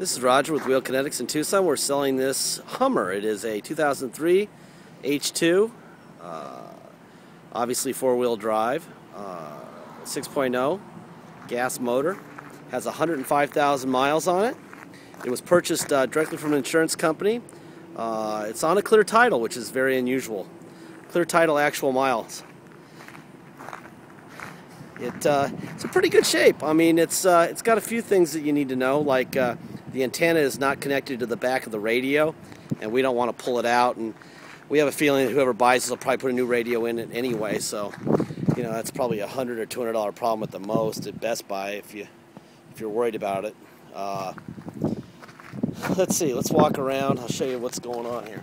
This is Roger with Wheel Kinetics in Tucson. We're selling this Hummer. It is a 2003 H2, obviously four-wheel drive, 6.0 gas motor. Has 105,000 miles on it. It was purchased directly from an insurance company. It's on a clear title, which is very unusual. Clear title, actual miles. It's in pretty good shape. I mean, it's got a few things that you need to know, like the antenna is not connected to the back of the radio, and we don't want to pull it out. And we have a feeling that whoever buys this will probably put a new radio in it anyway. So, you know, that's probably a $100 or $200 problem at the most at Best Buy if you're worried about it. Let's see. Let's walk around. I'll show you what's going on here.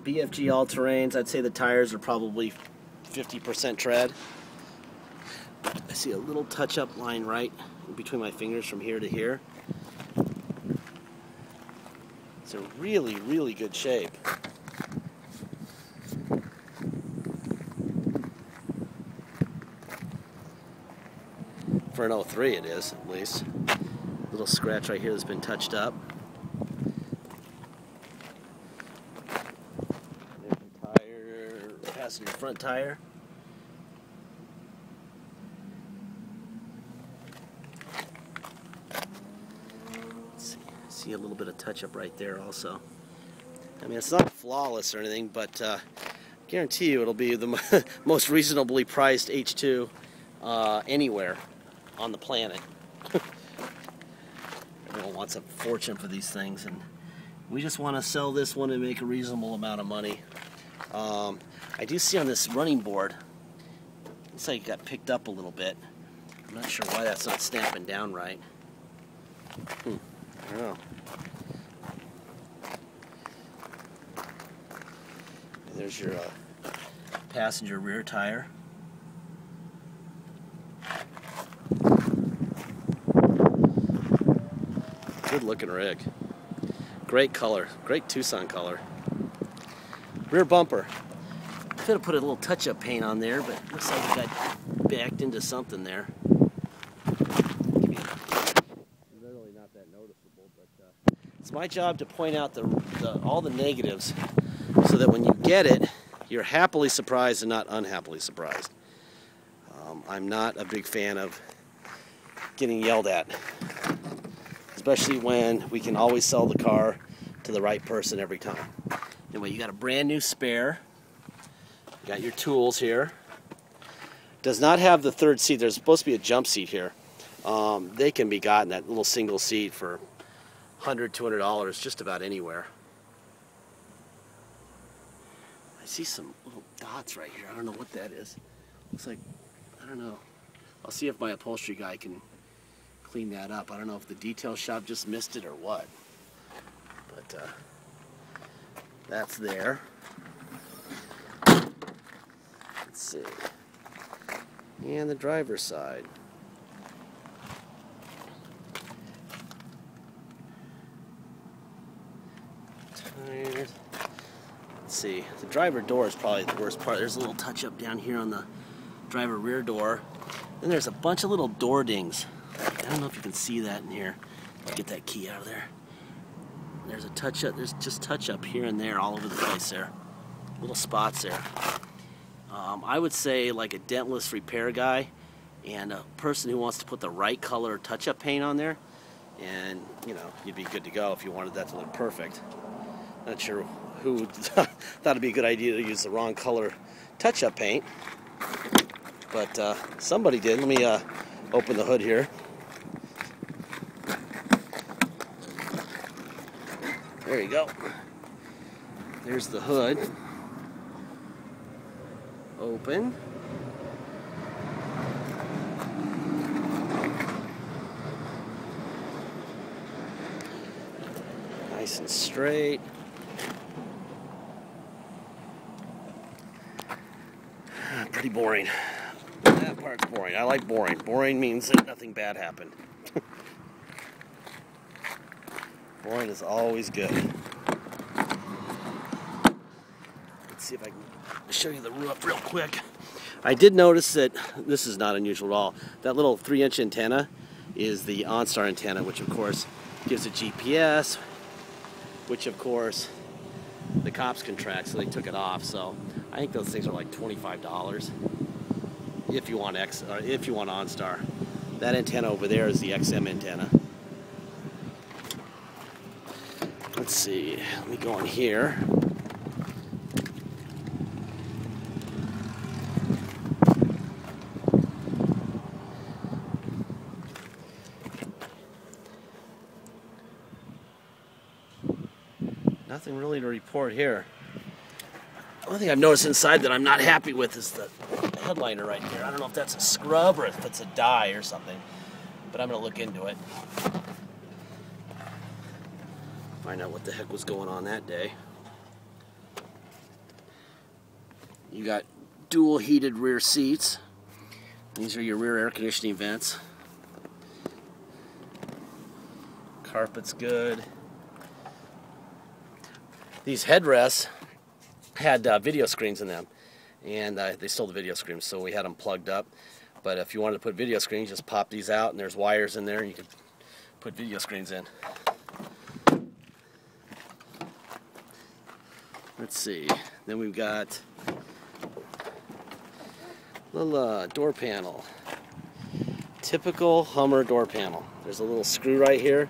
BFG all-terrains. I'd say the tires are probably 50% tread. I see a little touch-up line right between my fingers from here to here. It's in really, really good shape. For an 03 it is, at least. Little scratch right here that's been touched up. Passenger front tire. See a little bit of touch up right there also. I mean, it's not flawless or anything, but guarantee you it'll be the most reasonably priced H2 anywhere on the planet. Everyone wants a fortune for these things, and we just want to sell this one and make a reasonable amount of money. I do see on this running board, looks like it got picked up a little bit. I'm not sure why that's not snapping down right. I don't know. There's your passenger rear tire. Good looking rig. Great color. Great Tucson color. Rear bumper. Could have put a little touch-up paint on there, but it looks like it got backed into something there. Literally not that noticeable, but it's my job to point out all the negatives so that when you get it, you're happily surprised and not unhappily surprised. I'm not a big fan of getting yelled at, especially when we can always sell the car to the right person every time. Anyway, you got a brand new spare. You got your tools here. Does not have the third seat. There's supposed to be a jump seat here. They can be gotten, that little single seat, for $100, $200 just about anywhere. I see some little dots right here. I don't know what that is. Looks like, I don't know. I'll see if my upholstery guy can clean that up. I don't know if the detail shop just missed it or what. But that's there. Let's see. And the driver's side. Tires. Let's see. The driver door is probably the worst part. There's a little touch up down here on the driver rear door. Then there's a bunch of little door dings. I don't know if you can see that in here. Let's get that key out of there. There's a touch up. There's just touch up here and there, all over the place there. Little spots there. I would say, like a dentless repair guy and a person who wants to put the right color touch-up paint on there, and you know, you'd be good to go if you wanted that to look perfect. Not sure who thought it'd be a good idea to use the wrong color touch-up paint, but somebody did. Let me open the hood here. There you go. There's the hood. Open. Nice and straight. Pretty boring. That part's boring. I like boring. Boring means that nothing bad happened. Boring is always good. Let's see if I can show you the roof real quick. I did notice that, this is not unusual at all, that little 3-inch antenna is the OnStar antenna, which of course gives a GPS, which of course the cops can track, so they took it off. So I think those things are like $25 if you want if you want OnStar. That antenna over there is the XM antenna. Let's see, let me go in here. Nothing really to report here. The only thing I've noticed inside that I'm not happy with is the headliner right there. I don't know if that's a scrub or if it's a dye or something, but I'm going to look into it. Find out what the heck was going on that day. You got dual heated rear seats. These are your rear air conditioning vents. Carpet's good. These headrests had video screens in them, and they stole the video screens, so we had them plugged up. But if you wanted to put video screens, just pop these out, and there's wires in there, and you can put video screens in. Let's see. Then we've got a little door panel. Typical Hummer door panel. There's a little screw right here.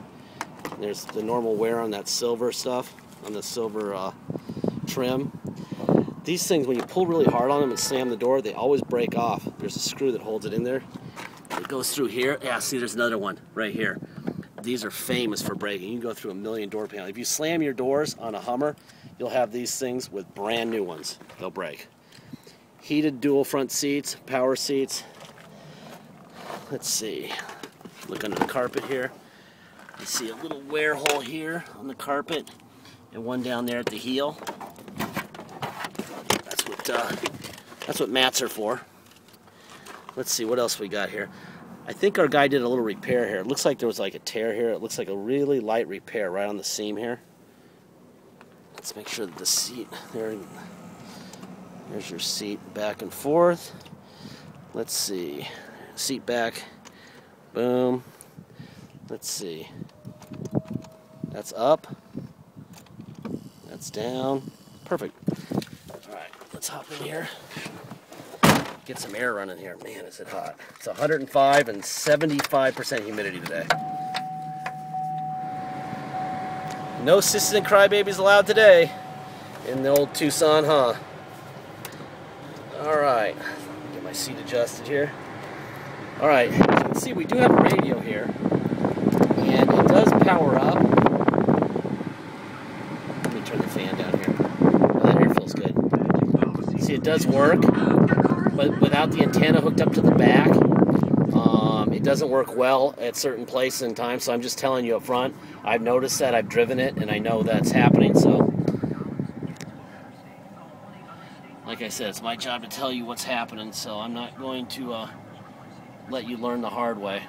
And there's the normal wear on that silver stuff, on the silver trim. These things, when you pull really hard on them and slam the door, they always break off. There's a screw that holds it in there. It goes through here. Yeah, see, there's another one right here. These are famous for breaking. You can go through 1,000,000 door panels. If you slam your doors on a Hummer, you'll have these things with brand new ones. They'll break. Heated dual front seats, power seats. Let's see. Look under the carpet here. You see a little wear hole here on the carpet, and one down there at the heel. That's what mats are for. Let's see what else we got here. I think our guy did a little repair here. It looks like there was like a tear here. It looks like a really light repair right on the seam here. Let's make sure that the seat there's your seat back and forth. Let's see. Seat back. Boom. Let's see. That's up. That's down. Perfect. Alright, let's hop in here. Get some air running here. Man, is it hot. It's 105 and 75% humidity today. No sisters and crybabies allowed today in the old Tucson, huh? Alright, get my seat adjusted here. Alright, as you can see, we do have a radio here, and it does power up. Let me turn the fan down here. Oh, that air feels good. See, it does work, but without the antenna hooked up to the back, it doesn't work well at certain places and times, so I'm just telling you up front. I've noticed that, I've driven it, and I know that's happening, so like I said, it's my job to tell you what's happening, so I'm not going to let you learn the hard way.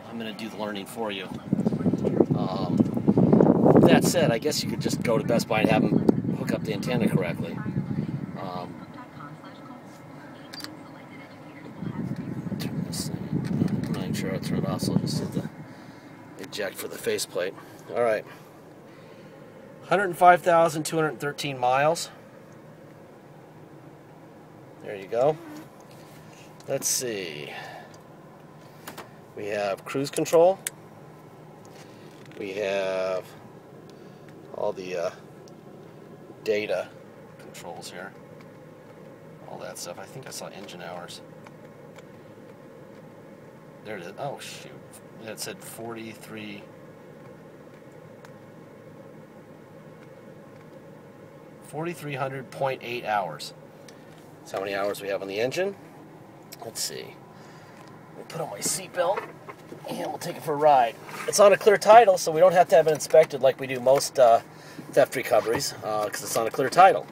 I'm going to do the learning for you. With that said, I guess you could just go to Best Buy and have them hook up the antenna correctly. Turn this thing. I'm not even sure how to turn it off, so I'll just hit the eject for the faceplate. Alright. 105,213 miles. There you go. Let's see. We have cruise control. We have all the data controls here. All that stuff. I think I saw engine hours. There it is. Oh, shoot. It said 4,300.8 hours. That's how many hours we have on the engine. Let's see. Let me put on my seatbelt and we'll take it for a ride. It's on a clear title, so we don't have to have it inspected like we do most theft recoveries, because it's on a clear title.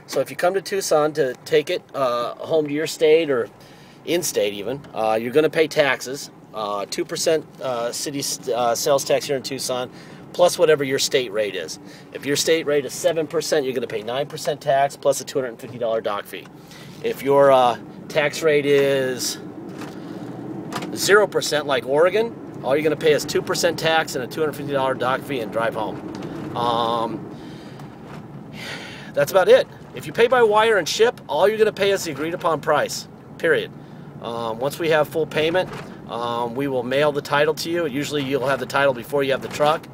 So if you come to Tucson to take it home to your state or in-state even, you're going to pay taxes, 2% city sales tax here in Tucson, plus whatever your state rate is. If your state rate is 7%, you're going to pay 9% tax plus a $250 dock fee. If you're tax rate is 0% like Oregon. All you're going to pay is 2% tax and a $250 dock fee and drive home. That's about it. If you pay by wire and ship, all you're going to pay is the agreed upon price, period. Once we have full payment, we will mail the title to you. Usually you'll have the title before you have the truck.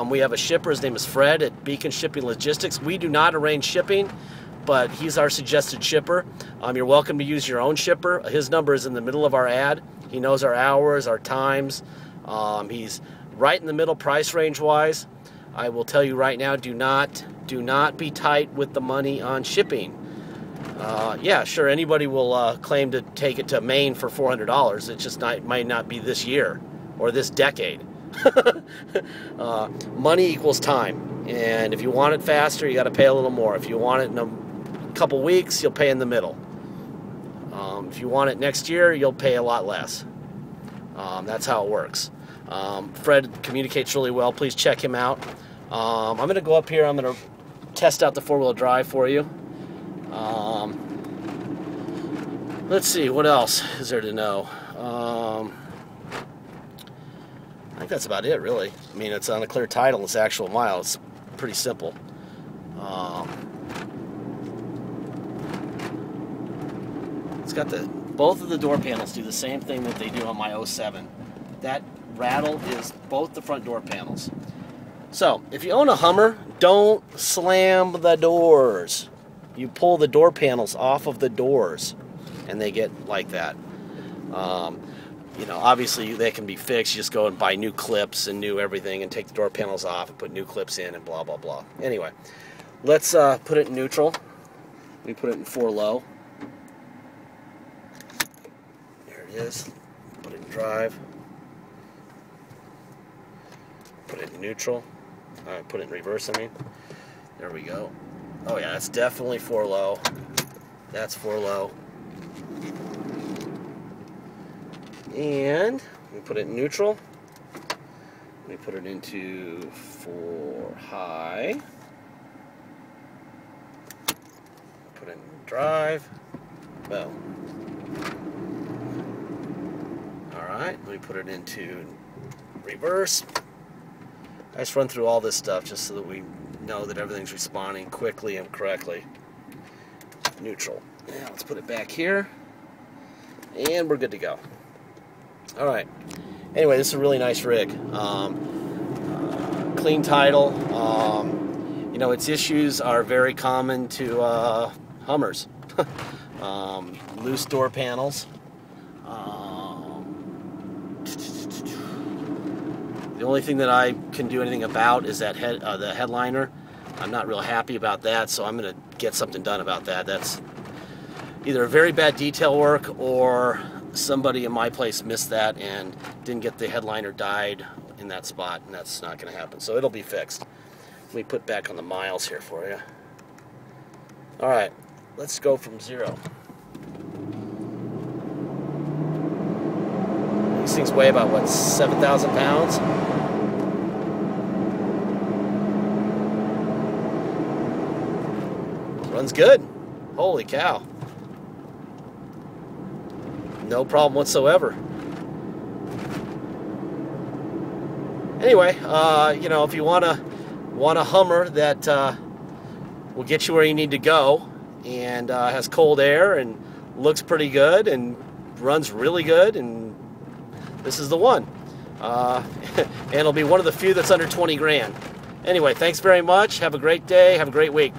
We have a shipper. His name is Fred at Beacon Shipping Logistics. We do not arrange shipping, but he's our suggested shipper. You're welcome to use your own shipper. His number is in the middle of our ad. He knows our hours, our times. He's right in the middle price range-wise. I will tell you right now, do not be tight with the money on shipping. Yeah, sure, anybody will claim to take it to Maine for $400. It just might not be this year or this decade. Money equals time, and if you want it faster, you got to pay a little more. If you want it in a couple weeks, you'll pay in the middle. If you want it next year, you'll pay a lot less. That's how it works. Fred communicates really well. Please check him out. I'm going to go up here. I'm going to test out the four-wheel drive for you. Let's see, what else is there to know? I think that's about it, really. I mean, it's on a clear title. It's actual mile. It's pretty simple. It's got both of the door panels do the same thing that they do on my 07. That rattle is both the front door panels. So, if you own a Hummer, don't slam the doors. You pull the door panels off of the doors, and they get like that. You know, obviously they can be fixed. You just go and buy new clips and new everything and take the door panels off and put new clips in and blah, blah, blah. Anyway, let's put it in neutral. We put it in 4 low. There it is. Put it in drive. Put it in neutral. Put it in reverse, I mean. There we go. Oh yeah, that's definitely 4 low. That's 4 low. And we put it in neutral. We put it into 4 high. Put it in drive. Boom. Alright, we put it into reverse. I just run through all this stuff just so that we know that everything's responding quickly and correctly. Neutral. Now let's put it back here. And we're good to go. Alright. Anyway, this is a really nice rig. Clean title. You know, its issues are very common to Hummers. Loose door panels. The only thing that I can do anything about is that the headliner. I'm not real happy about that, so I'm going to get something done about that. That's either very bad detail work or somebody in my place missed that and didn't get the headliner dyed in that spot, and that's not going to happen. So it'll be fixed. Let me put back on the miles here for you. All right, let's go from 0. These things weigh about, what, 7,000 pounds? Runs good. Holy cow. No problem whatsoever. Anyway, you know, if you want a Hummer that will get you where you need to go and has cold air and looks pretty good and runs really good, and this is the one. And it'll be one of the few that's under 20 grand. Anyway, thanks very much. Have a great day. Have a great week.